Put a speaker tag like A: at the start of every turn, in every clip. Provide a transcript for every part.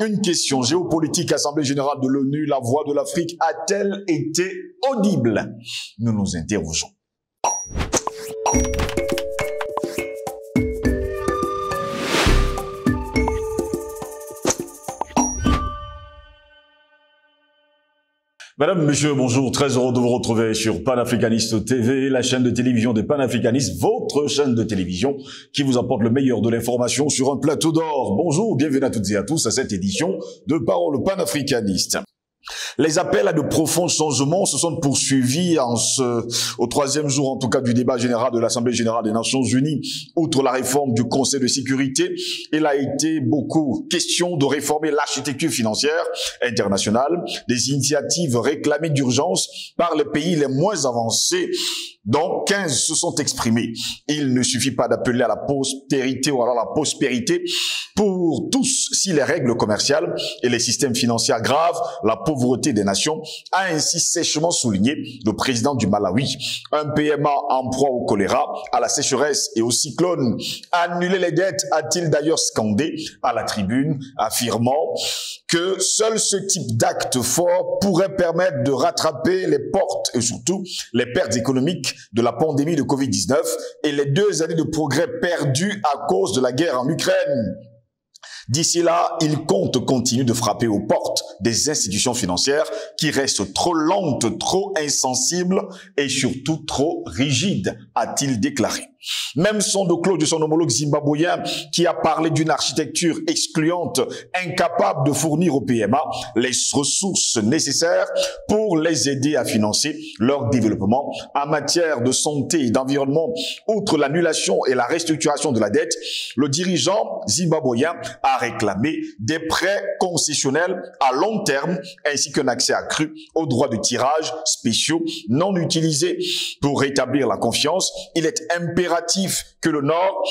A: Une question géopolitique, Assemblée générale de l'ONU, la voix de l'Afrique a-t-elle été audible? Nous nous interrogeons. Madame, Monsieur, bonjour, très heureux de vous retrouver sur Panafricaniste TV, la chaîne de télévision des panafricanistes, votre chaîne de télévision qui vous apporte le meilleur de l'information sur un plateau d'or. Bonjour, bienvenue à toutes et à tous à cette édition de Parole panafricaniste. Les appels à de profonds changements se sont poursuivis au troisième jour, en tout cas, du débat général de l'Assemblée générale des Nations Unies. Outre la réforme du Conseil de sécurité, il a été beaucoup question de réformer l'architecture financière internationale, des initiatives réclamées d'urgence par les pays les moins avancés, dont 15 se sont exprimés. Il ne suffit pas d'appeler à la postérité ou alors la prospérité pour tous si les règles commerciales et les systèmes financiers aggravent la pauvreté des nations, a ainsi sèchement souligné le président du Malawi. Un PMA en proie au choléra, à la sécheresse et au cyclone. Annuler les dettes, a-t-il d'ailleurs scandé à la tribune, affirmant que seul ce type d'acte fort pourrait permettre de rattraper les portes et surtout les pertes économiques de la pandémie de Covid-19 et les 2 années de progrès perdus à cause de la guerre en Ukraine. D'ici là, il compte continuer de frapper aux portes des institutions financières qui restent trop lentes, trop insensibles et surtout trop rigides, a-t-il déclaré. Même son de cloche de son homologue zimbabwéen qui a parlé d'une architecture excluante, incapable de fournir au PMA les ressources nécessaires pour les aider à financer leur développement en matière de santé et d'environnement. Outre l'annulation et la restructuration de la dette, le dirigeant zimbabwéen a réclamé des prêts concessionnels à long terme ainsi qu'un accès accru aux droits de tirage spéciaux non utilisés. Pour rétablir la confiance, il est impératif que le Nord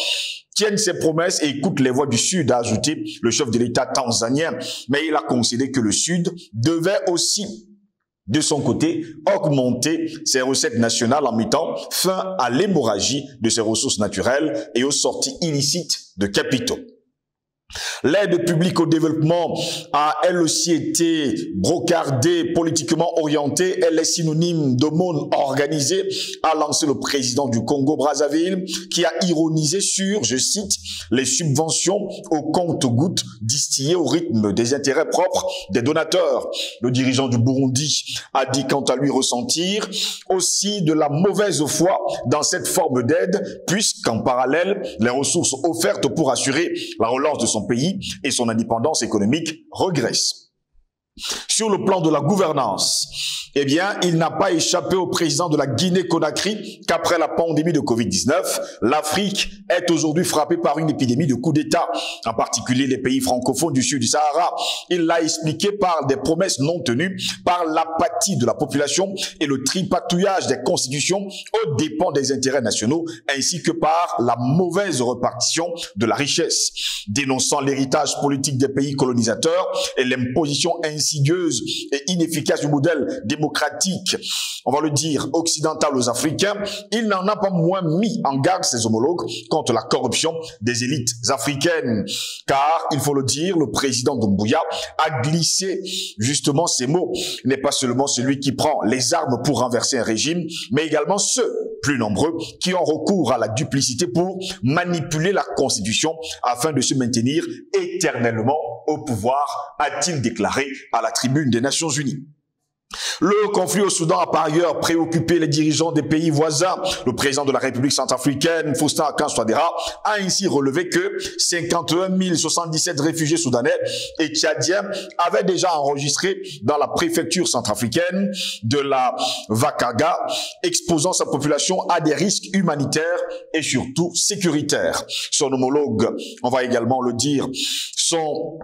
A: tienne ses promesses et écoute les voix du Sud, a ajouté le chef de l'État tanzanien. Mais il a considéré que le Sud devait aussi, de son côté, augmenter ses recettes nationales en mettant fin à l'hémorragie de ses ressources naturelles et aux sorties illicites de capitaux. L'aide publique au développement a elle aussi été brocardée, politiquement orientée. Elle est synonyme d'aumône organisée, a lancé le président du Congo-Brazzaville, qui a ironisé sur, je cite, les subventions au compte-gouttes distillées au rythme des intérêts propres des donateurs. Le dirigeant du Burundi a dit quant à lui ressentir aussi de la mauvaise foi dans cette forme d'aide, puisqu'en parallèle, les ressources offertes pour assurer la relance de son pays et son indépendance économique regresse. Sur le plan de la gouvernance, eh bien, il n'a pas échappé au président de la Guinée-Conakry qu'après la pandémie de Covid-19, l'Afrique est aujourd'hui frappée par une épidémie de coups d'État, en particulier les pays francophones du sud du Sahara. Il l'a expliqué par des promesses non tenues, par l'apathie de la population et le tripatouillage des constitutions aux dépens des intérêts nationaux, ainsi que par la mauvaise répartition de la richesse. Dénonçant l'héritage politique des pays colonisateurs et l'imposition insidieuse et inefficace du modèle démocratique, on va le dire, occidental aux Africains, il n'en a pas moins mis en garde ses homologues contre la corruption des élites africaines. Car, il faut le dire, le président Doumbouya a glissé justement ces mots. Il n'est pas seulement celui qui prend les armes pour renverser un régime, mais également ceux, plus nombreux, qui ont recours à la duplicité pour manipuler la Constitution afin de se maintenir éternellement au pouvoir, a-t-il déclaré à la tribune des Nations Unies. Le conflit au Soudan a par ailleurs préoccupé les dirigeants des pays voisins. Le président de la République centrafricaine, Faustin-Archange Touadéra, a ainsi relevé que 51 077 réfugiés soudanais et tchadiens avaient déjà enregistré dans la préfecture centrafricaine de la Vakaga, exposant sa population à des risques humanitaires et surtout sécuritaires. Son homologue, on va également le dire, son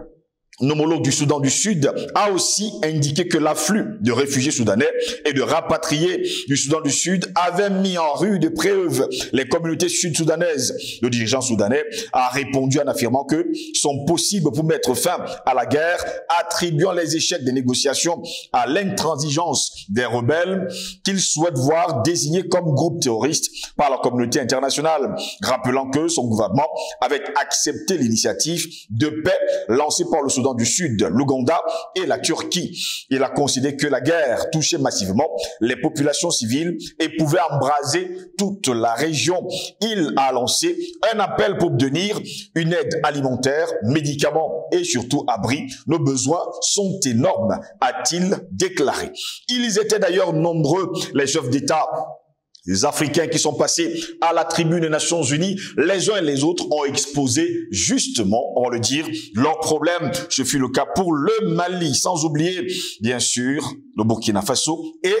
A: homologue du Soudan du Sud a aussi indiqué que l'afflux de réfugiés soudanais et de rapatriés du Soudan du Sud avait mis en rude épreuve les communautés sud-soudanaises. Le dirigeant soudanais a répondu en affirmant que sont possibles pour mettre fin à la guerre, attribuant les échecs des négociations à l'intransigeance des rebelles qu'il souhaite voir désignés comme groupe terroriste par la communauté internationale, rappelant que son gouvernement avait accepté l'initiative de paix lancée par le Soudan Soudan du Sud, l'Ouganda et la Turquie. Il a considéré que la guerre touchait massivement les populations civiles et pouvait embraser toute la région. Il a lancé un appel pour obtenir une aide alimentaire, médicaments et surtout abri. Nos besoins sont énormes, a-t-il déclaré. Ils étaient d'ailleurs nombreux, les chefs d'État, les Africains qui sont passés à la tribune des Nations Unies. Les uns et les autres ont exposé justement, on va le dire, leurs problèmes. Ce fut le cas pour le Mali, sans oublier, bien sûr, le Burkina Faso. Et,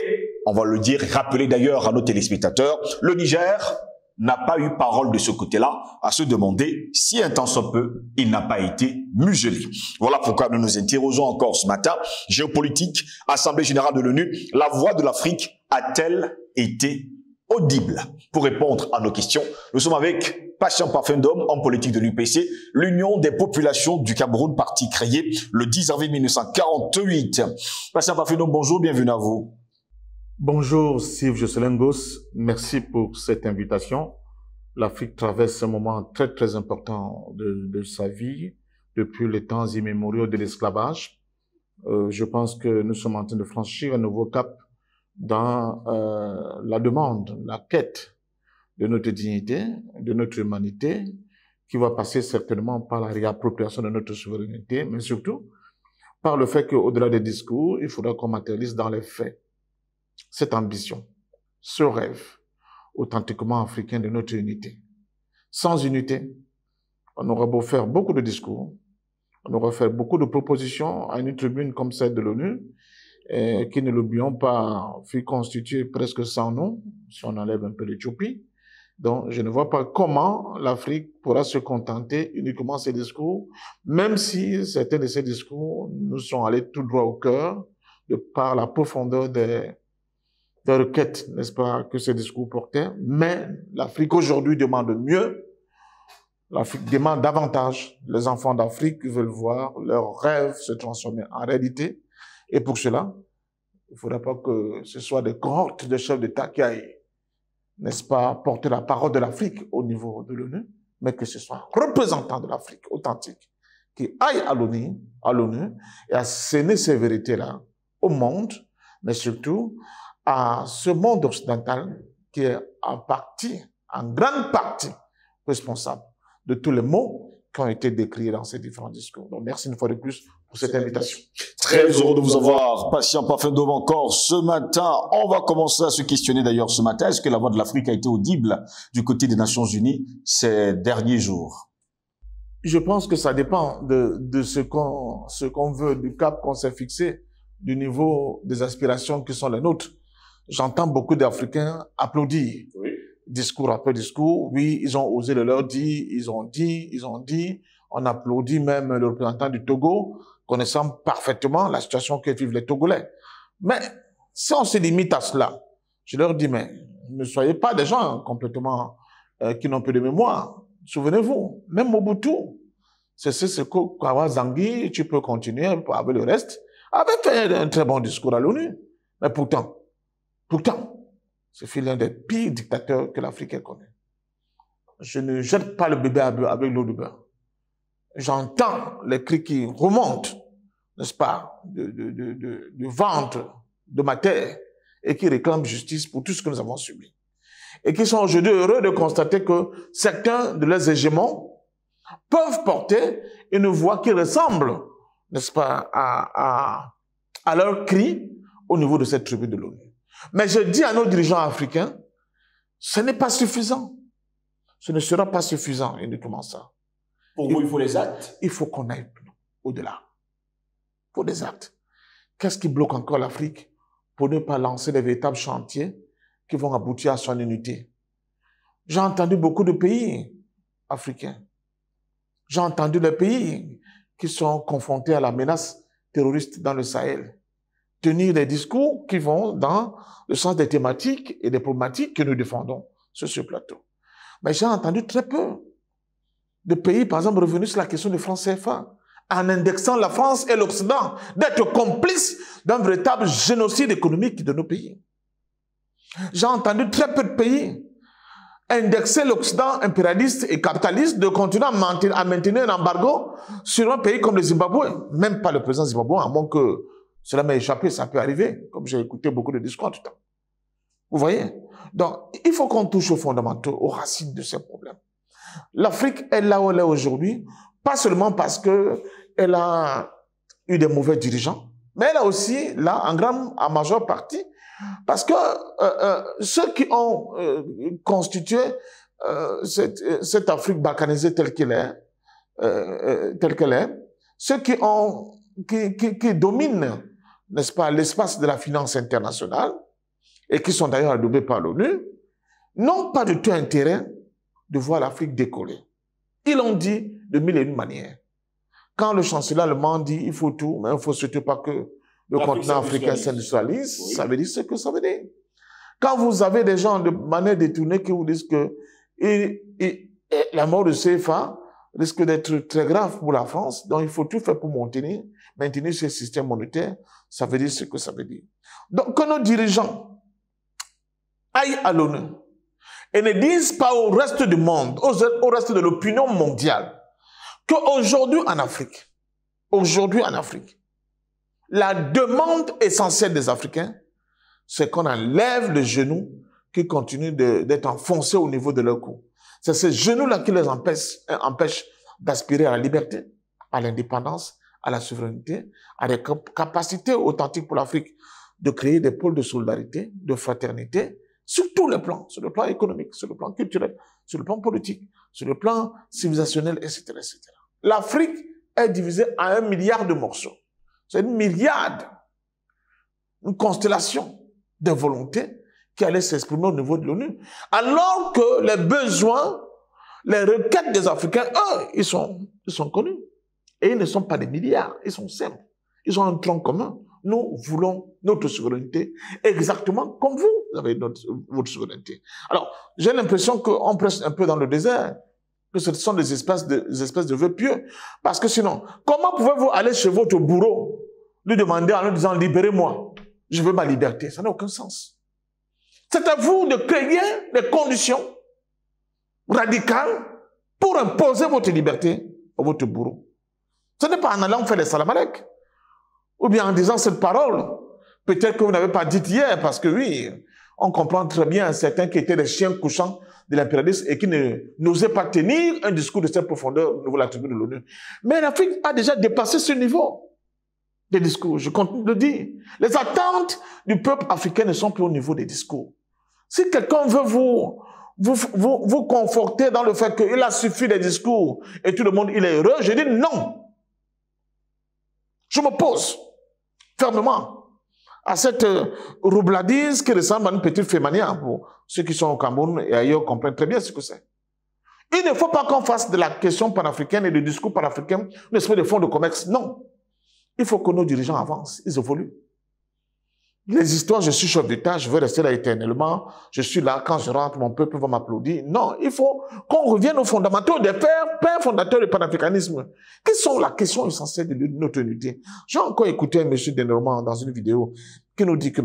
A: on va le dire, rappeler d'ailleurs à nos téléspectateurs, le Niger n'a pas eu parole de ce côté-là, à se demander si un temps soit peu, il n'a pas été muselé. Voilà pourquoi nous nous interrogeons encore ce matin. Géopolitique, Assemblée générale de l'ONU, la voix de l'Afrique a-t-elle été audible? Pour répondre à nos questions, nous sommes avec Patient Parfum d'Homme, homme politique de l'UPC, l'Union des populations du Cameroun, parti créé le 10 avril 1948. Patient Parfum d'Homme, bonjour, bienvenue à vous.
B: Bonjour Steve Josselin-Gos, merci pour cette invitation. L'Afrique traverse un moment très important de sa vie depuis les temps immémoriaux de l'esclavage. Je pense que nous sommes en train de franchir un nouveau cap dans la demande, la quête de notre dignité, de notre humanité, qui va passer certainement par la réappropriation de notre souveraineté, mais surtout par le fait qu'au-delà des discours, il faudra qu'on matérialise dans les faits cette ambition, ce rêve authentiquement africain de notre unité. Sans unité, on aura beau faire beaucoup de discours, on aura fait beaucoup de propositions à une tribune comme celle de l'ONU, qui, ne l'oublions pas, fut constituée presque sans nom, si on enlève un peu l'Éthiopie. Donc, je ne vois pas comment l'Afrique pourra se contenter uniquement de ces discours, même si certains de ces discours nous sont allés tout droit au cœur, de par la profondeur des requêtes, n'est-ce pas, que ces discours portaient. Mais l'Afrique aujourd'hui demande mieux. L'Afrique demande davantage. Les enfants d'Afrique veulent voir leurs rêves se transformer en réalité. Et pour cela, il ne faudra pas que ce soit des cohortes de chefs d'État qui aillent, n'est-ce pas, porter la parole de l'Afrique au niveau de l'ONU, mais que ce soit un représentant de l'Afrique authentique qui aille à l'ONU et asséner ces vérités-là au monde, mais surtout à ce monde occidental qui est en grande partie responsable de tous les maux qui ont été décrits dans ces différents discours. Donc, merci une fois de plus pour cette invitation.
A: Très heureux de vous avoir, Patient Parfum d'Homme, encore ce matin. On va commencer à se questionner d'ailleurs ce matin. Est-ce que la voix de l'Afrique a été audible du côté des Nations Unies ces derniers jours?
B: Je pense que ça dépend de ce qu'on veut, du cap qu'on s'est fixé, du niveau des aspirations qui sont les nôtres. J'entends beaucoup d'Africains applaudir, oui, discours après discours. Oui, ils ont osé le leur dire, ils ont dit. On applaudit même le représentant du Togo, connaissant parfaitement la situation que vivent les Togolais. Mais si on se limite à cela, je leur dis, mais ne soyez pas des gens complètement qui n'ont plus de mémoire. Souvenez-vous, même Mobutu, c'est ce que Kawazangi, tu peux continuer avec le reste, avait fait un très bon discours à l'ONU. Mais pourtant, ce fut l'un des pires dictateurs que l'Afrique connaît. Je ne jette pas le bébé avec l'eau du beurre. J'entends les cris qui remontent, n'est-ce pas, du ventre de ma terre et qui réclament justice pour tout ce que nous avons subi. Et qui sont aujourd'hui heureux de constater que certains de leurs hégémons peuvent porter une voix qui ressemble, n'est-ce pas, à leurs cris au niveau de cette tribu de l'ONU. Mais je dis à nos dirigeants africains, ce n'est pas suffisant. Ce ne sera pas suffisant uniquement ça.
A: Pour vous, il faut les actes.
B: Il faut qu'on aille au-delà. Il faut des actes. Qu'est-ce qui bloque encore l'Afrique pour ne pas lancer des véritables chantiers qui vont aboutir à son unité? J'ai entendu beaucoup de pays africains. J'ai entendu les pays qui sont confrontés à la menace terroriste dans le Sahel tenir des discours qui vont dans le sens des thématiques et des problématiques que nous défendons sur ce plateau. Mais j'ai entendu très peu de pays, par exemple, revenus sur la question du franc CFA, en indexant la France et l'Occident, d'être complices d'un véritable génocide économique de nos pays. J'ai entendu très peu de pays indexer l'Occident impérialiste et capitaliste de continuer à maintenir un embargo sur un pays comme le Zimbabwe. Même pas le président zimbabwéen, à moins que cela m'ait échappé, ça peut arriver, comme j'ai écouté beaucoup de discours tout le temps. Vous voyez? Donc, il faut qu'on touche aux fondamentaux, aux racines de ces problèmes. L'Afrique est là où elle est aujourd'hui, pas seulement parce qu'elle a eu des mauvais dirigeants, mais elle a aussi, là, en majeure partie, parce que ceux qui ont constitué cette Afrique balkanisée telle qu'elle est, ceux qui dominent, n'est-ce pas, l'espace de la finance internationale, et qui sont d'ailleurs adoubés par l'ONU, n'ont pas du tout intérêt de voir l'Afrique décoller. Ils l'ont dit de mille et une manières. Quand le chancelier allemand dit il faut tout, mais il ne faut surtout pas que le continent africain s'industrialise, oui. Ça veut dire ce que ça veut dire. Quand vous avez des gens de manière détournée qui vous disent que la mort de CFA risque d'être très grave pour la France, donc il faut tout faire pour maintenir ce système monétaire, ça veut dire ce que ça veut dire. Donc que nos dirigeants aillent à l'ONU et ne disent pas au reste du monde, au reste de l'opinion mondiale, qu'aujourd'hui en Afrique, la demande essentielle des Africains, c'est qu'on enlève les genoux qui continuent d'être enfoncés au niveau de leur cou. C'est ces genoux-là qui les empêchent d'aspirer à la liberté, à l'indépendance, à la souveraineté, à des capacités authentiques pour l'Afrique de créer des pôles de solidarité, de fraternité, sur tous les plans, sur le plan économique, sur le plan culturel, sur le plan politique, sur le plan civilisationnel, etc., etc. L'Afrique est divisée en 1 milliard de morceaux. C'est une myriade, une constellation de volontés qui allait s'exprimer au niveau de l'ONU. Alors que les besoins, les requêtes des Africains, eux, ils sont connus. Et ils ne sont pas des milliards, ils sont simples. Ils ont un tronc commun. Nous voulons notre souveraineté exactement comme vous avez votre souveraineté. Alors, j'ai l'impression qu'on prêche un peu dans le désert, que ce sont des espèces de vœux pieux. Parce que sinon, comment pouvez-vous aller chez votre bourreau, lui demander en lui disant « libérez-moi, je veux ma liberté ». Ça n'a aucun sens. C'est à vous de créer des conditions radicales pour imposer votre liberté à votre bourreau. Ce n'est pas en allant faire des salam alek, ou bien en disant cette parole, peut-être que vous n'avez pas dit hier, parce que oui, on comprend très bien certains qui étaient des chiens couchants de l'impérialisme et qui n'osaient pas tenir un discours de cette profondeur au niveau de la tribune de l'ONU. Mais l'Afrique a déjà dépassé ce niveau des discours, je continue de le dire. Les attentes du peuple africain ne sont plus au niveau des discours. Si quelqu'un veut vous conforter dans le fait qu'il a suffi des discours et tout le monde il est heureux, je dis non. Je m'oppose fermement à cette roubladise qui ressemble à une petite fémania. Pour ceux qui sont au Cameroun et ailleurs comprennent très bien ce que c'est. Il ne faut pas qu'on fasse de la question panafricaine et du discours panafricain une espèce de fonds de commerce. Non. Il faut que nos dirigeants avancent, ils évoluent. Les histoires, je suis chef d'État, je veux rester là éternellement, je suis là, quand je rentre, mon peuple va m'applaudir. Non, il faut qu'on revienne aux fondamentaux des pères fondateurs du panafricanisme. Quelles sont la question essentielle de notre unité? J'ai encore écouté un monsieur Denormand dans une vidéo qui nous dit que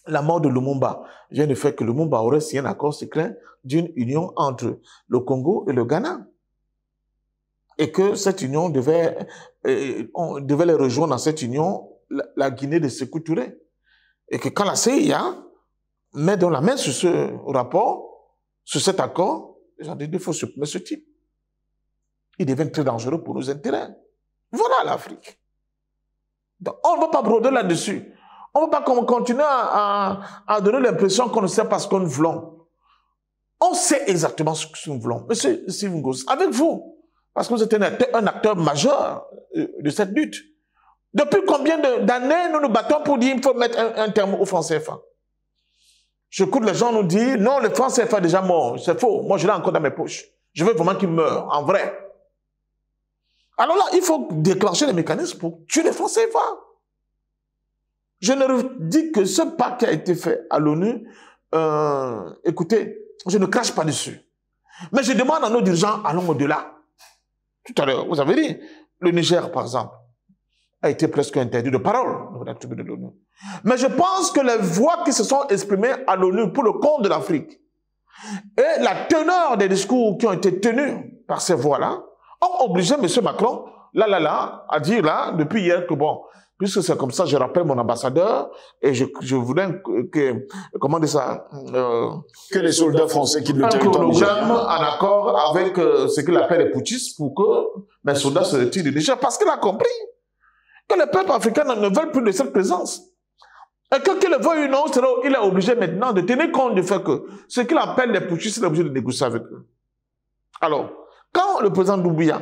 B: la mort de Lumumba vient du fait que Lumumba aurait signé un accord secret d'une union entre le Congo et le Ghana. Et que cette union on devait les rejoindre dans cette union, la Guinée de Sékou Touré. Et que quand la CIA met dans la main sur ce rapport, sur cet accord, les gens disent qu'il faut supprimer ce type. Il devient très dangereux pour nos intérêts. Voilà l'Afrique. Donc, on ne va pas broder là-dessus. On ne va pas continuer à donner l'impression qu'on ne sait pas ce que nous voulons. On sait exactement ce que nous voulons. Monsieur Steve Ngos, avec vous, parce que vous êtes un acteur majeur de cette lutte. Depuis combien d'années nous nous battons pour dire qu'il faut mettre un terme au franc CFA? J'écoute les gens nous dire, non, le franc CFA est déjà mort. C'est faux. Moi, je l'ai encore dans mes poches. Je veux vraiment qu'il meure, en vrai. Alors là, il faut déclencher les mécanismes pour tuer les francs CFA. Je ne dis que ce pas qui a été fait à l'ONU, écoutez, je ne crache pas dessus. Mais je demande à nos dirigeants, allons au-delà. Tout à l'heure, vous avez dit, le Niger, par exemple, a été presque interdit de parole dans la tribune de l'ONU. Mais je pense que les voix qui se sont exprimées à l'ONU pour le compte de l'Afrique Et la teneur des discours qui ont été tenus par ces voix-là ont obligé M. Macron, à dire là, depuis hier que bon, puisque c'est comme ça, je rappelle mon ambassadeur et je voulais que, comment dire ça,
A: que les soldats français quittent le territoire
B: nigérien en accord avec ce qu'il appelle les putschistes pour que mes soldats se retirent du Niger, parce qu'il a compris que les peuples africains ne veulent plus de cette présence. Et que qu'il le veuille ou non, il est obligé maintenant de tenir compte du fait que ce qu'il appelle les putschistes, il est obligé de négocier avec eux. Alors, quand le président Doumbouya,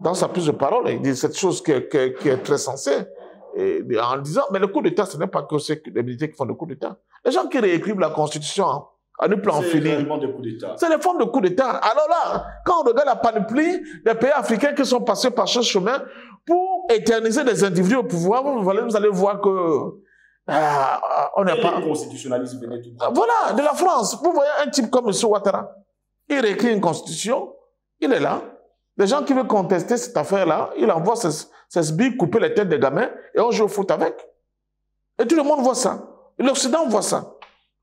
B: dans sa prise de parole, il dit cette chose qui est très sensée, en disant, mais le coup d'État, ce n'est pas que les militaires qui font le coup d'État. Les gens qui réécrivent la Constitution, à ne plus en finir. C'est des formes de coup d'État. Alors là, quand on regarde la panoplie des pays africains qui sont passés par ce chemin pour éterniser des individus au pouvoir, vous allez voir que on n'est pas...
A: constitutionnalisme venait tout droit.
B: Voilà, de la France. Vous voyez un type comme M. Ouattara. Il réécrit une constitution, il est là. Les gens qui veulent contester cette affaire-là, il envoie ses sbires couper les têtes des gamins et on joue au foot avec. Et tout le monde voit ça. Et l'Occident voit ça.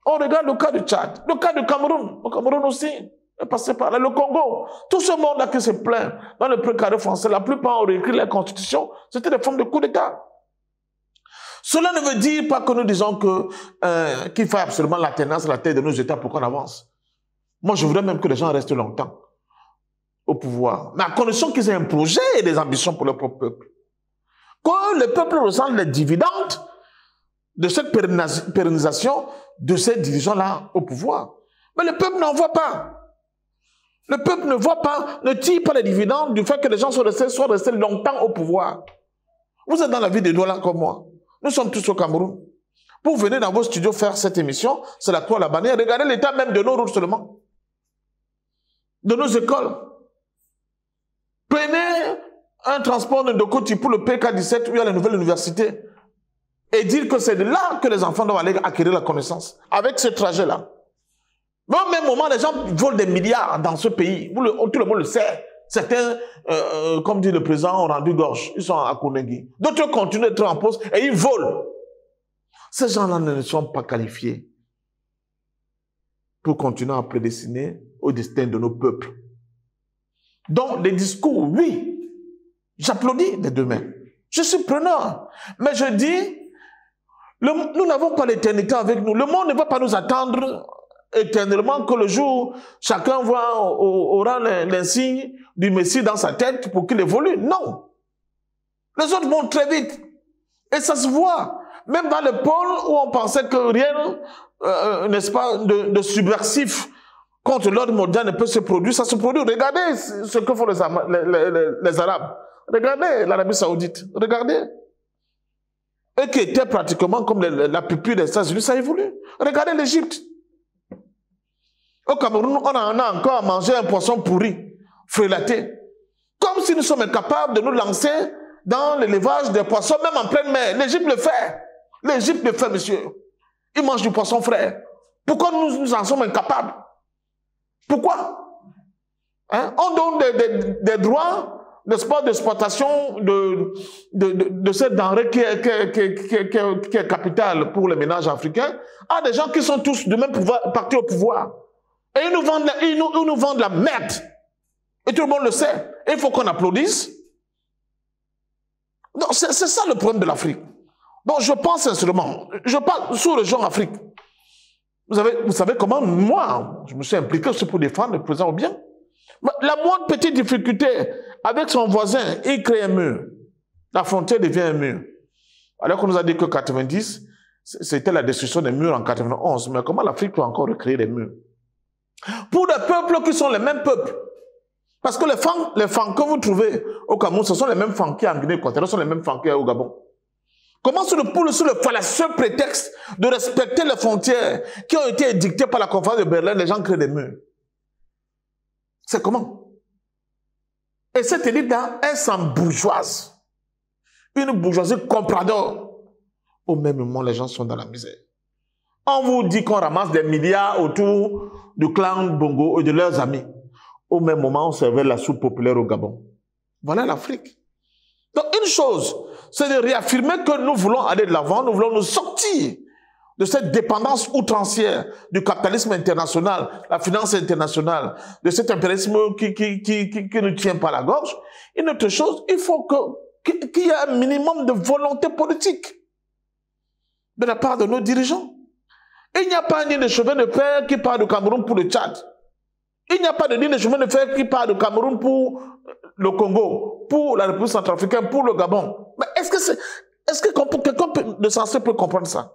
B: On regarde le cas du Tchad, le cas du Cameroun. Le Cameroun aussi est passé par là. Le Congo. Tout ce monde-là qui se plaint dans le précaré français, la plupart ont réécrit la constitution. C'était des formes de coup d'État. Cela ne veut dire pas que nous disons qu'il faut absolument la ténance à la tête de nos États pour qu'on avance. Moi, je voudrais même que les gens restent longtemps au pouvoir, mais à condition qu'ils aient un projet et des ambitions pour leur propre peuple. Que le peuple ressente les dividendes de cette pérennisation de ces dirigeants-là au pouvoir. Mais le peuple n'en voit pas. Le peuple ne voit pas, ne tire pas les dividendes du fait que les gens soient restés longtemps au pouvoir. Vous êtes dans la vie de Douala comme moi. Nous sommes tous au Cameroun. Pour venir dans vos studios faire cette émission, c'est la croix à la bannière. Regardez l'état même de nos routes seulement. De nos écoles. Prenez un transport de Ndokoti pour le PK17 où il y a la nouvelle université. Et dire que c'est de là que les enfants doivent aller acquérir la connaissance. Avec ce trajet-là. Mais au même moment, les gens volent des milliards dans ce pays. Tout le monde le sait. Certains, comme dit le président, ont rendu gorge. Ils sont à Konegi. D'autres continuent d'être en poste et ils volent. Ces gens-là ne sont pas qualifiés pour continuer à prédestiner au destin de nos peuples. Donc, les discours, oui, j'applaudis les deux mains. Je suis preneur. Mais je dis, nous n'avons pas l'éternité avec nous. Le monde ne va pas nous attendre éternellement que le jour, chacun aura l'insigne du Messie dans sa tête pour qu'il évolue. Non. Les autres vont très vite. Et ça se voit. Même dans le pôle où on pensait que rien, n'est-ce pas, de subversif contre l'ordre moderne ne peut se produire, ça se produit. Regardez ce que font les Arabes. Regardez l'Arabie Saoudite. Regardez. Eux qui étaient pratiquement comme la pupille des États-Unis, ça évolue. Regardez l'Égypte. Au Cameroun, on en a encore à manger un poisson pourri, frélaté. Comme si nous sommes incapables de nous lancer dans l'élevage des poissons, même en pleine mer. L'Égypte le fait. L'Égypte le fait, monsieur. Ils mangent du poisson frais. Pourquoi nous en sommes incapables? Pourquoi? Hein? On donne des droits, n'est-ce pas, d'exploitation de cette denrée qui est capitale pour les ménages africains à des gens qui sont tous de même partis au pouvoir. Et ils nous vendent la merde. Et tout le monde le sait. Et il faut qu'on applaudisse. Donc, c'est ça le problème de l'Afrique. Donc, je pense sincèrement, je parle sous région Afrique. Vous savez comment moi, je me suis impliqué aussi pour défendre le président Obiang. La moindre petite difficulté avec son voisin, il crée un mur. La frontière devient un mur. Alors qu'on nous a dit que 90, c'était la destruction des murs en 91. Mais comment l'Afrique peut encore recréer des murs? Pour des peuples qui sont les mêmes peuples. Parce que les Fangs que vous trouvez au Cameroun, ce sont les mêmes Fangs qui en Guinée-Équatoriale, ce sont les mêmes Fangs qui au Gabon. Comment sur le fallacieux prétexte de respecter les frontières qui ont été édictées par la conférence de Berlin, les gens créent des murs? C'est comment? Et cette élite-là, elle s'embourgeoise. Une bourgeoisie comprador. Au même moment, les gens sont dans la misère. On vous dit qu'on ramasse des milliards autour du clan Bongo et de leurs amis. Au même moment, on servait la soupe populaire au Gabon. Voilà l'Afrique. Donc une chose, c'est de réaffirmer que nous voulons aller de l'avant, nous voulons nous sortir de cette dépendance outrancière du capitalisme international, la finance internationale, de cet impérialisme qui ne tient pas la gorge. Une autre chose, il faut qu'il y ait un minimum de volonté politique de la part de nos dirigeants. Il n'y a pas ni de chemin de fer qui part du Cameroun pour le Tchad. Il n'y a pas de ligne de chemin de fer qui part du Cameroun pour le Congo, pour la République centrafricaine, pour le Gabon. Mais est-ce que quelqu'un de sensé peut comprendre ça?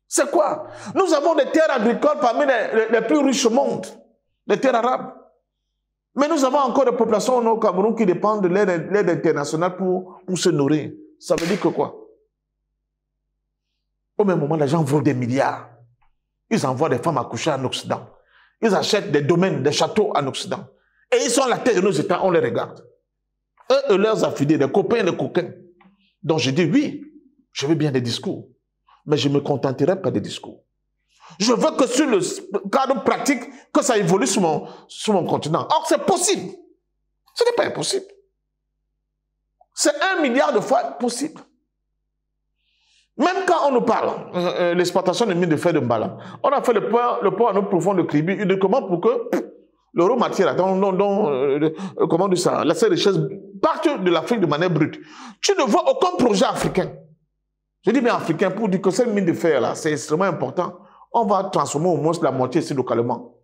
B: C'est quoi? Nous avons des terres agricoles parmi les plus riches au monde, les terres arabes. Mais nous avons encore des populations au Cameroun qui dépendent de l'aide internationale pour se nourrir. Ça veut dire que quoi? Au même moment, les gens volent des milliards. Ils envoient des femmes accoucher en Occident. Ils achètent des domaines, des châteaux en Occident. Et ils sont à la tête de nos États, on les regarde. Eux et leurs affidés, des copains et des coquins. Donc je dis oui, je veux bien des discours. Mais je ne me contenterai pas des discours. Je veux que sur le cadre pratique, que ça évolue sur mon continent. Or, c'est possible. Ce n'est pas impossible. C'est 1 milliard de fois possible. Même quand on nous parle, l'exploitation des mines de fer de Mbala, on a fait le port à nos profonds de Kribi, uniquement pour que l'euro matière, comment on dit ça, ces richesses partent de l'Afrique de manière brute. Tu ne vois aucun projet africain. Je dis bien africain pour dire que cette mine de fer là, c'est extrêmement important. On va transformer au moins la moitié ici localement.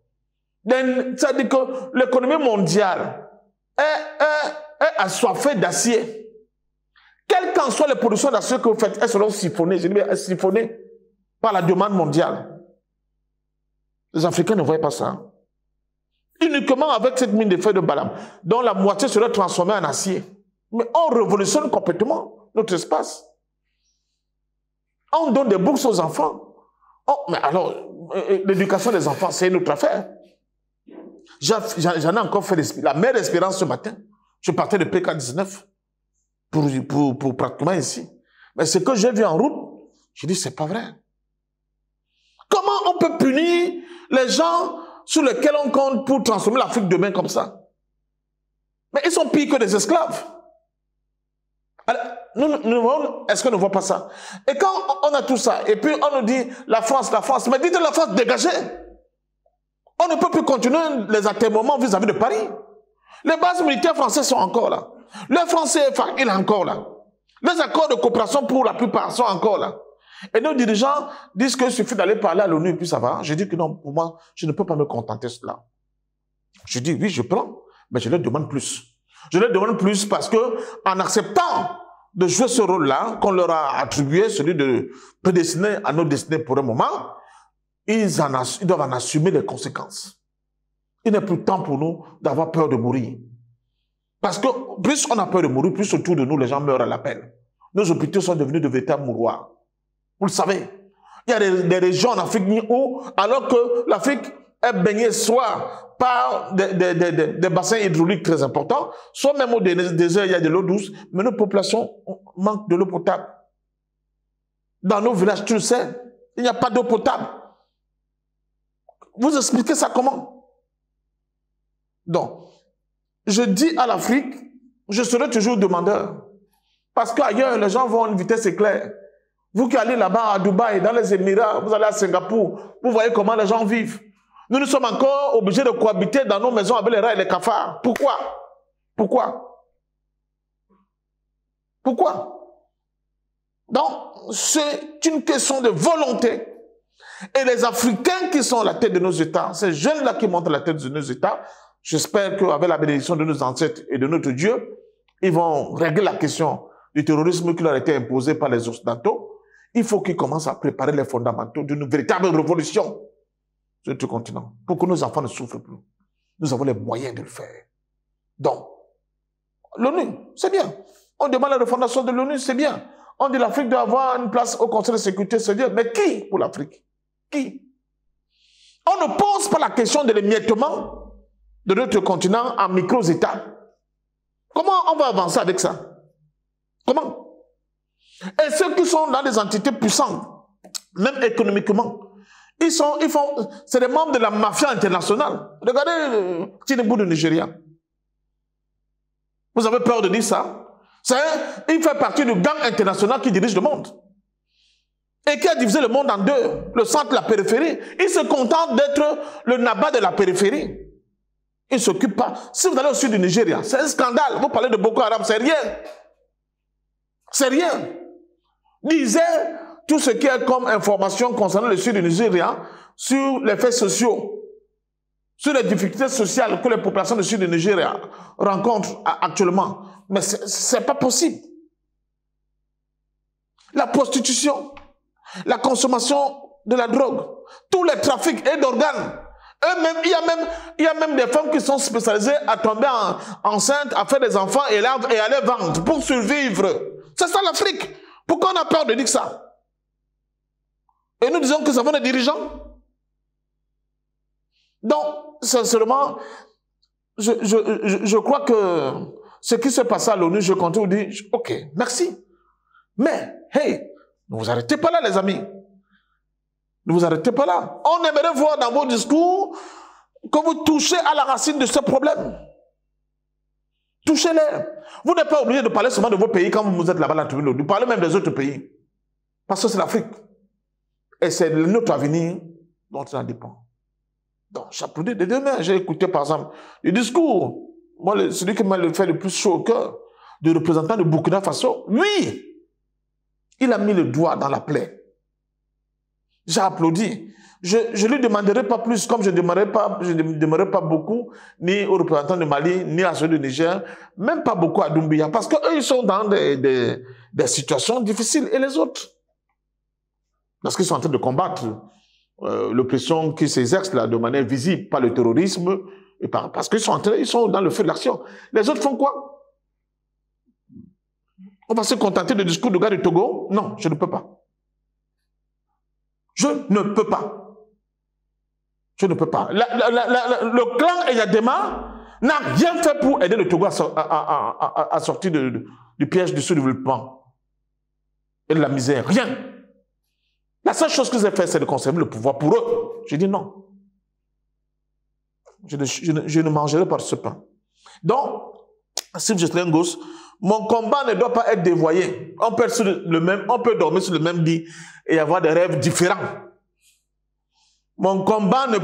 B: Ça veut dire que l'économie mondiale est assoiffée d'acier. Quelles qu'en soient les productions d'acier que vous faites, elles seront siphonnées, je dis bien siphonnées par la demande mondiale. Les Africains ne voyaient pas ça. Uniquement avec cette mine de fer de Balam, dont la moitié serait transformée en acier. Mais on révolutionne complètement notre espace. On donne des bourses aux enfants. Mais alors, l'éducation des enfants, c'est une autre affaire. J'en ai encore fait la meilleure expérience ce matin. Je partais de PK19 pour pratiquement ici. Mais ce que j'ai vu en route, je dis, c'est pas vrai. Comment on peut punir les gens sur lesquels on compte pour transformer l'Afrique demain comme ça? Mais ils sont pires que des esclaves. Est-ce qu'on ne voit pas ça? Et quand on a tout ça, et puis on nous dit la France, mais dites la France dégagez. On ne peut plus continuer les atermoiements vis-à-vis de Paris. Les bases militaires françaises sont encore là. Le français, il est encore là. Les accords de coopération pour la plupart sont encore là. Et nos dirigeants disent qu'il suffit d'aller parler à l'ONU et puis ça va. Je dis que non, pour moi, je ne peux pas me contenter de cela. Je dis oui, je prends, mais je leur demande plus. Je leur demande plus parce que en acceptant de jouer ce rôle-là, qu'on leur a attribué, celui de prédestiner à nos destinées pour un moment, ils doivent en assumer les conséquences. Il n'est plus temps pour nous d'avoir peur de mourir. Parce que plus on a peur de mourir, plus autour de nous, les gens meurent à la peine. Nos hôpitaux sont devenus de véritables mouroirs. Vous le savez. Il y a des régions en Afrique où, alors que l'Afrique est baignée soit par des bassins hydrauliques très importants, soit même au désert, il y a de l'eau douce, mais nos populations manquent de l'eau potable. Dans nos villages, tu le sais, il n'y a pas d'eau potable. Vous expliquez ça comment? Donc, je dis à l'Afrique, je serai toujours demandeur. Parce qu'ailleurs, les gens vont à une vitesse éclair. Vous qui allez là-bas à Dubaï, dans les Émirats, vous allez à Singapour, vous voyez comment les gens vivent. Nous sommes encore obligés de cohabiter dans nos maisons avec les rats et les cafards. Pourquoi? Pourquoi? Pourquoi? Donc, c'est une question de volonté. Et les Africains qui sont à la tête de nos États, ces jeunes-là qui montent à la tête de nos États, j'espère qu'avec la bénédiction de nos ancêtres et de notre Dieu, ils vont régler la question du terrorisme qui leur a été imposé par les Occidentaux. Il faut qu'ils commencent à préparer les fondamentaux d'une véritable révolution sur tout continent, pour que nos enfants ne souffrent plus. Nous avons les moyens de le faire. Donc, l'ONU, c'est bien. On demande la refondation de l'ONU, c'est bien. On dit l'Afrique doit avoir une place au Conseil de sécurité, c'est bien. Mais qui pour l'Afrique? Qui? On ne pose pas la question de l'émiettement de notre continent en micro-États. Comment on va avancer avec ça? Comment? Et ceux qui sont dans des entités puissantes, même économiquement, c'est des membres de la mafia internationale. Regardez Tinubu du Nigeria. Vous avez peur de dire ça? Il fait partie du gang international qui dirige le monde. et qui a divisé le monde en deux, le centre et la périphérie. Il se contente d'être le Naba de la périphérie. Il ne s'occupe pas. Si vous allez au sud du Nigeria, c'est un scandale. Vous parlez de Boko Haram, c'est rien. C'est rien. Disait tout ce qui est comme information concernant le sud du Nigeria sur les faits sociaux, sur les difficultés sociales que les populations du sud du Nigeria rencontrent actuellement. Mais ce n'est pas possible. La prostitution, la consommation de la drogue, tous les trafics et d'organes. Eux-mêmes, il y a même des femmes qui sont spécialisées à tomber enceintes, à faire des enfants et à les vendre pour survivre. C'est ça l'Afrique. Pourquoi on a peur de dire ça? Et nous disons que nous avons des dirigeants. Donc, sincèrement, je crois que ce qui s'est passé à l'ONU, je compte vous dire, ok, merci. Mais, hey, ne vous arrêtez pas là, les amis. Ne vous arrêtez pas là. On aimerait voir dans vos discours que vous touchez à la racine de ce problème. Touchez-les. Vous n'êtes pas obligé de parler seulement de vos pays quand vous êtes là-bas à la tribune. Vous parlez même des autres pays. Parce que c'est l'Afrique. Et c'est notre avenir dont ça dépend. Donc, j'applaudis de demain. J'ai écouté, par exemple, le discours. Moi, celui qui m'a fait le plus chaud au cœur, du représentant de Burkina Faso. Lui, il a mis le doigt dans la plaie. J'ai applaudi. Je ne lui demanderai pas plus, comme je ne demanderai pas beaucoup, ni aux représentants de Mali, ni à ceux du Niger, même pas beaucoup à Doumbouya, parce qu'eux, ils sont dans des situations difficiles, et les autres. Parce qu'ils sont en train de combattre l'oppression qui s'exerce là de manière visible, pas le terrorisme, et parce qu'ils sont dans le feu de l'action. Les autres font quoi? On va se contenter du discours du gars du Togo? Non, je ne peux pas. Je ne peux pas. Je ne peux pas. Le clan Eyadema n'a rien fait pour aider le Togo à sortir du piège du sous-développement et de la misère. Rien. La seule chose qu'ils ont fait, c'est de conserver le pouvoir pour eux. J'ai dit non. Je ne mangerai pas ce pain. Donc, si je suis un gosse, mon combat ne doit pas être dévoyé. On peut dormir sur le même lit et avoir des rêves différents. Mon combat ne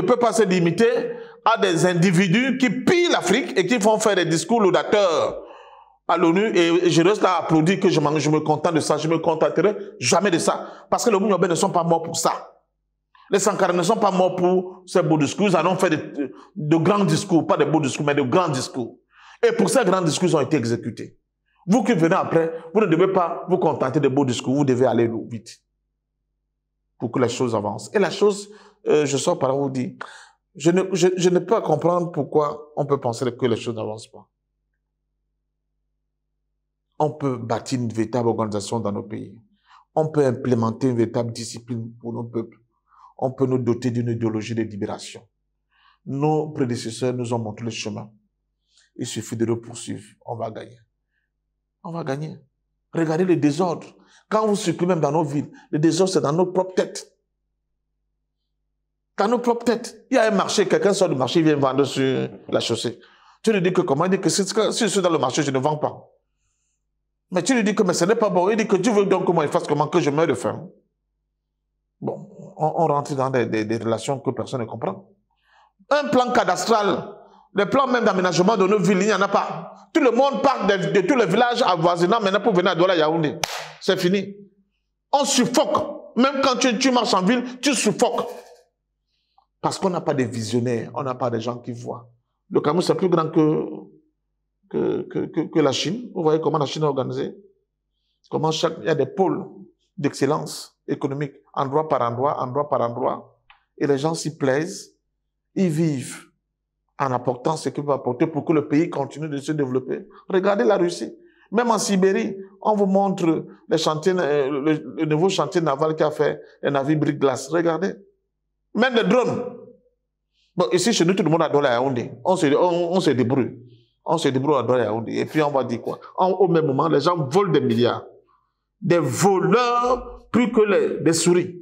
B: peut pas se limiter à des individus qui pillent l'Afrique et qui font faire des discours laudateurs à l'ONU, et je reste là à applaudir que je me contente de ça. Je ne me contenterai jamais de ça. Parce que les Mouniobé ne sont pas morts pour ça. Les Sankara ne sont pas morts pour ces beaux discours. Ils en ont fait de grands discours, pas de beaux discours, mais de grands discours. Et pour ces grands discours, ils ont été exécutés. Vous qui venez après, vous ne devez pas vous contenter de beaux discours, vous devez aller vite pour que les choses avancent. Et la chose, je sors par là vous dire, je ne peux pas comprendre pourquoi on peut penser que les choses n'avancent pas. On peut bâtir une véritable organisation dans nos pays. On peut implémenter une véritable discipline pour nos peuples. On peut nous doter d'une idéologie de libération. Nos prédécesseurs nous ont montré le chemin. Il suffit de le poursuivre. On va gagner. On va gagner. Regardez le désordre. Quand vous circulez même dans nos villes, le désordre, c'est dans notre propre tête. Dans nos propres têtes. Il y a un marché, quelqu'un sort du marché, il vient vendre sur la chaussée. Tu lui dis que comment? Il dit que si je suis dans le marché, je ne vends pas. Mais tu lui dis que mais ce n'est pas bon. Il dit que tu veux donc que moi je fasse comment? Que je meure de faim. Bon, on rentre dans des relations que personne ne comprend. Un plan cadastral, les plans même d'aménagement de nos villes, il n'y en a pas. Tout le monde part de tous les villages avoisinants maintenant pour venir à Douala Yaoundé. C'est fini. On suffoque. Même quand tu marches en ville, tu suffoques. Parce qu'on n'a pas de visionnaires, on n'a pas de gens qui voient. Le Cameroun, c'est plus grand que la Chine. Vous voyez comment la Chine est organisée? Comment il y a des pôles d'excellence économique, endroit par endroit. Et les gens s'y plaisent. Ils vivent en apportant ce qu'ils peuvent apporter pour que le pays continue de se développer. Regardez la Russie. Même en Sibérie, on vous montre les chantiers, le nouveau chantier naval qu'a fait un navire brise-glace. Regardez. Même les drones. Bon, ici, chez nous, tout le monde a Douala Yaoundé. On se débrouille. On se débrouille à Douala Yaoundé. Et puis, on va dire quoi? Au même moment, les gens volent des milliards. Des voleurs plus que des souris.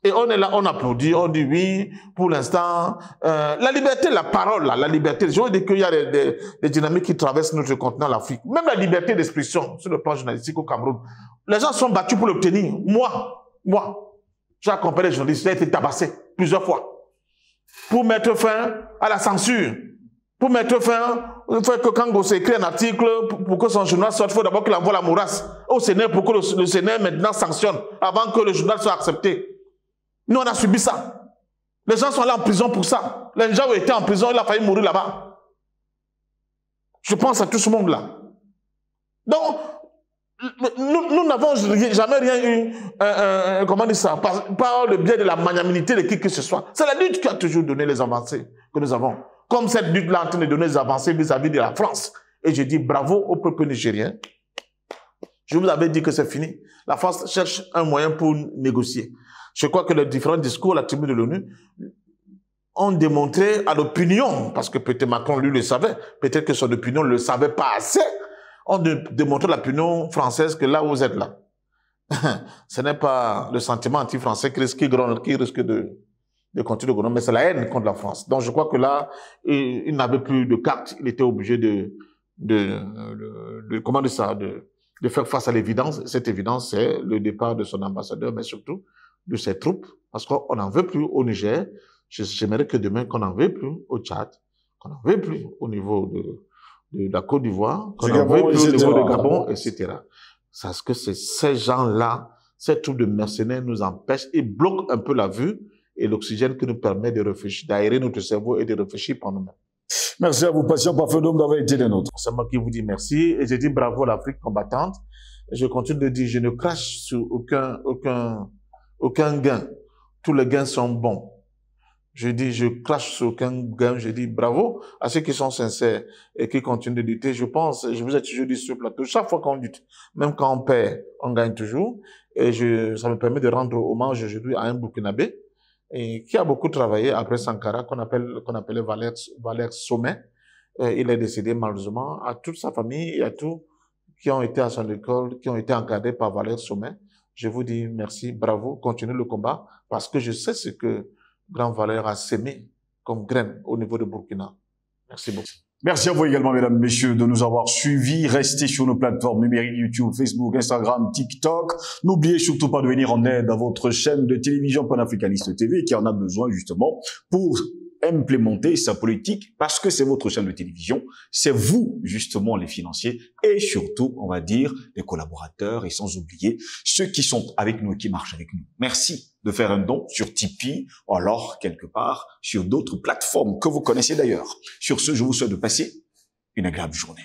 B: Et on est là, on applaudit, on dit oui, pour l'instant. La liberté, la parole, là, la liberté. Je veux dire qu'il y a des dynamiques qui traversent notre continent, l'Afrique. Même la liberté d'expression sur le plan journalistique au Cameroun. Les gens sont battus pour l'obtenir. Moi, j'ai accompagné les journalistes, j'ai été tabassé plusieurs fois. Pour mettre fin à la censure. Pour mettre fin, que quand Gosse écrit un article, pour que son journal sorte, il faut d'abord qu'il envoie la mourasse au Sénat pour que le Sénat maintenant sanctionne avant que le journal soit accepté. Nous, on a subi ça. Les gens sont là en prison pour ça. Les gens ont été en prison, il a failli mourir là-bas. Je pense à tout ce monde-là. Donc, nous n'avons jamais rien eu, comment dire ça, par le biais de la magnanimité de qui que ce soit. C'est la lutte qui a toujours donné les avancées que nous avons. Comme cette lutte-là est en train de donner des avancées vis-à-vis de la France. Et je dis bravo au peuple nigérien. Je vous avais dit que c'est fini. La France cherche un moyen pour négocier. Je crois que les différents discours à la tribune de l'ONU ont démontré à l'opinion, parce que peut-être Macron, lui, le savait, peut-être que son opinion ne le savait pas assez, ont démontré à l'opinion française que là où vous êtes là, ce n'est pas le sentiment anti-français qui risque de continuer de gronder, mais c'est la haine contre la France. Donc je crois que là, il n'avait plus de carte, il était obligé comment dire ça, de faire face à l'évidence. Cette évidence, c'est le départ de son ambassadeur, mais surtout de ses troupes, parce qu'on n'en veut plus au Niger. J'aimerais que demain, qu'on n'en veut plus au Tchad, qu'on n'en veut plus au niveau de la Côte d'Ivoire, qu'on n'en veut plus au niveau de Gabon, etc. Parce que c'est ces gens-là, ces troupes de mercenaires nous empêchent et bloquent un peu la vue et l'oxygène qui nous permet de réfléchir, d'aérer notre cerveau et de réfléchir par nous-mêmes.
A: Merci à vous, patient parfait d'homme, d'avoir été des nôtres.
B: C'est moi qui vous dis merci et je dis bravo à l'Afrique combattante. Je continue de dire, je ne crache sur aucun gain. Tous les gains sont bons. Je dis, je crache sur aucun gain. Je dis bravo à ceux qui sont sincères et qui continuent de lutter. Je vous ai toujours dit sur le plateau, chaque fois qu'on lutte, même quand on perd, on gagne toujours. Et ça me permet de rendre hommage aujourd'hui à un Burkinabé et qui a beaucoup travaillé après Sankara, qu'on appelait Valère Sommet. Il est décédé malheureusement, à toute sa famille et à tous qui ont été à son école, qui ont été encadrés par Valère Sommet. Je vous dis merci, bravo, continuez le combat, parce que je sais ce que Grand Valère a sémé comme graine au niveau de Burkina. Merci beaucoup.
A: Merci à vous également, mesdames, messieurs, de nous avoir suivis. Restez sur nos plateformes numériques YouTube, Facebook, Instagram, TikTok. N'oubliez surtout pas de venir en aide à votre chaîne de télévision panafricaniste TV qui en a besoin justement pour implémenter sa politique, parce que c'est votre chaîne de télévision, c'est vous justement les financiers et surtout, on va dire, les collaborateurs et sans oublier ceux qui sont avec nous et qui marchent avec nous. Merci de faire un don sur Tipeee ou alors quelque part sur d'autres plateformes que vous connaissez d'ailleurs. Sur ce, je vous souhaite de passer une agréable journée.